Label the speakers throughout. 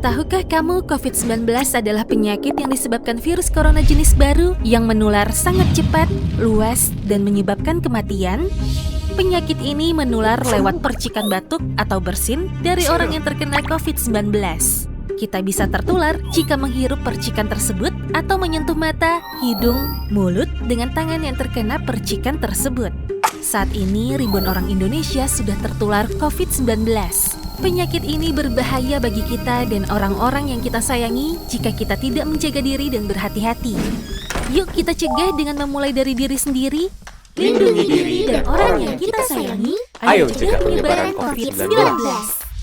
Speaker 1: Tahukah kamu COVID-19 adalah penyakit yang disebabkan virus corona jenis baru yang menular sangat cepat, luas, dan menyebabkan kematian? Penyakit ini menular lewat percikan batuk atau bersin dari orang yang terkena COVID-19. Kita bisa tertular jika menghirup percikan tersebut atau menyentuh mata, hidung, mulut dengan tangan yang terkena percikan tersebut. Saat ini, ribuan orang Indonesia sudah tertular COVID-19. Penyakit ini berbahaya bagi kita dan orang-orang yang kita sayangi jika kita tidak menjaga diri dan berhati-hati. Yuk kita cegah dengan memulai dari diri sendiri. Lindungi diri dan orang yang kita sayangi.
Speaker 2: Ayo cegah penyebaran COVID-19.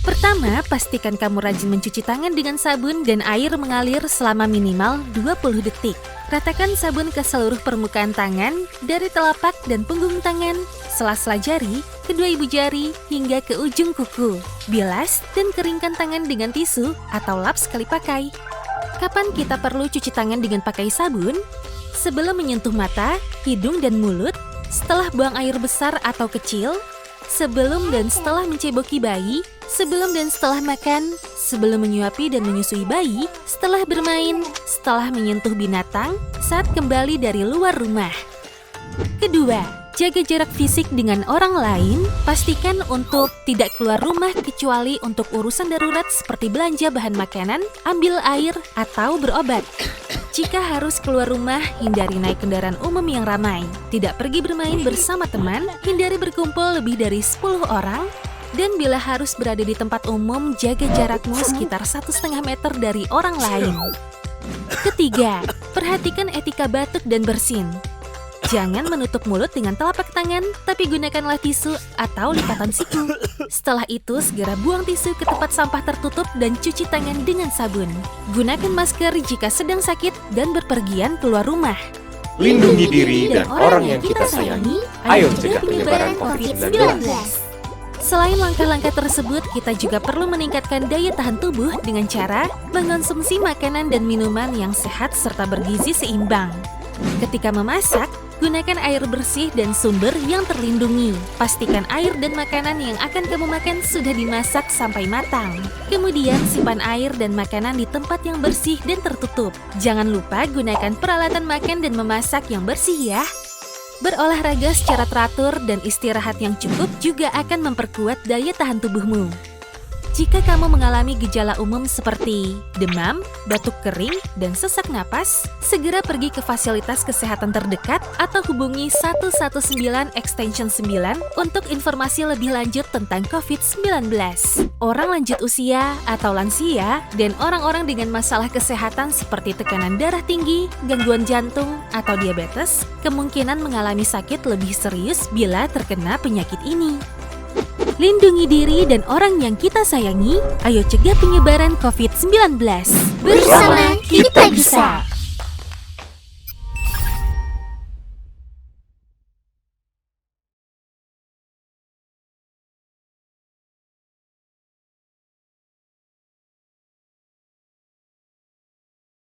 Speaker 1: Pertama, pastikan kamu rajin mencuci tangan dengan sabun dan air mengalir selama minimal 20 detik. Ratakan sabun ke seluruh permukaan tangan, dari telapak dan punggung tangan, sela-sela jari, kedua ibu jari, hingga ke ujung kuku. Bilas dan keringkan tangan dengan tisu atau lap sekali pakai. Kapan kita perlu cuci tangan dengan pakai sabun? Sebelum menyentuh mata, hidung, dan mulut, setelah buang air besar atau kecil, sebelum dan setelah menceboki bayi, sebelum dan setelah makan, sebelum menyuapi dan menyusui bayi, setelah bermain, setelah menyentuh binatang, saat kembali dari luar rumah. Kedua, jaga jarak fisik dengan orang lain. Pastikan untuk tidak keluar rumah kecuali untuk urusan darurat seperti belanja bahan makanan, ambil air, atau berobat. Jika harus keluar rumah, hindari naik kendaraan umum yang ramai. Tidak pergi bermain bersama teman, hindari berkumpul lebih dari 10 orang. Dan bila harus berada di tempat umum, jaga jarakmu sekitar 1,5 meter dari orang lain. Ketiga, perhatikan etika batuk dan bersin. Jangan menutup mulut dengan telapak tangan, tapi gunakanlah tisu atau lipatan siku. Setelah itu, segera buang tisu ke tempat sampah tertutup dan cuci tangan dengan sabun. Gunakan masker jika sedang sakit dan berpergian keluar rumah.
Speaker 2: Lindungi diri dan orang yang kita sayangi. Ayo cegah penyebaran COVID-19.
Speaker 1: Selain langkah-langkah tersebut, kita juga perlu meningkatkan daya tahan tubuh dengan cara mengonsumsi makanan dan minuman yang sehat serta bergizi seimbang. Ketika memasak, gunakan air bersih dan sumber yang terlindungi. Pastikan air dan makanan yang akan kamu makan sudah dimasak sampai matang. Kemudian simpan air dan makanan di tempat yang bersih dan tertutup. Jangan lupa gunakan peralatan makan dan memasak yang bersih ya. Berolahraga secara teratur dan istirahat yang cukup juga akan memperkuat daya tahan tubuhmu. Jika kamu mengalami gejala umum seperti demam, batuk kering, dan sesak napas, segera pergi ke fasilitas kesehatan terdekat atau hubungi 119 extension 9 untuk informasi lebih lanjut tentang COVID-19. Orang lanjut usia atau lansia dan orang-orang dengan masalah kesehatan seperti tekanan darah tinggi, gangguan jantung, atau diabetes kemungkinan mengalami sakit lebih serius bila terkena penyakit ini. Lindungi diri dan orang yang kita sayangi. Ayo cegah penyebaran COVID-19.
Speaker 3: Bersama kita bisa.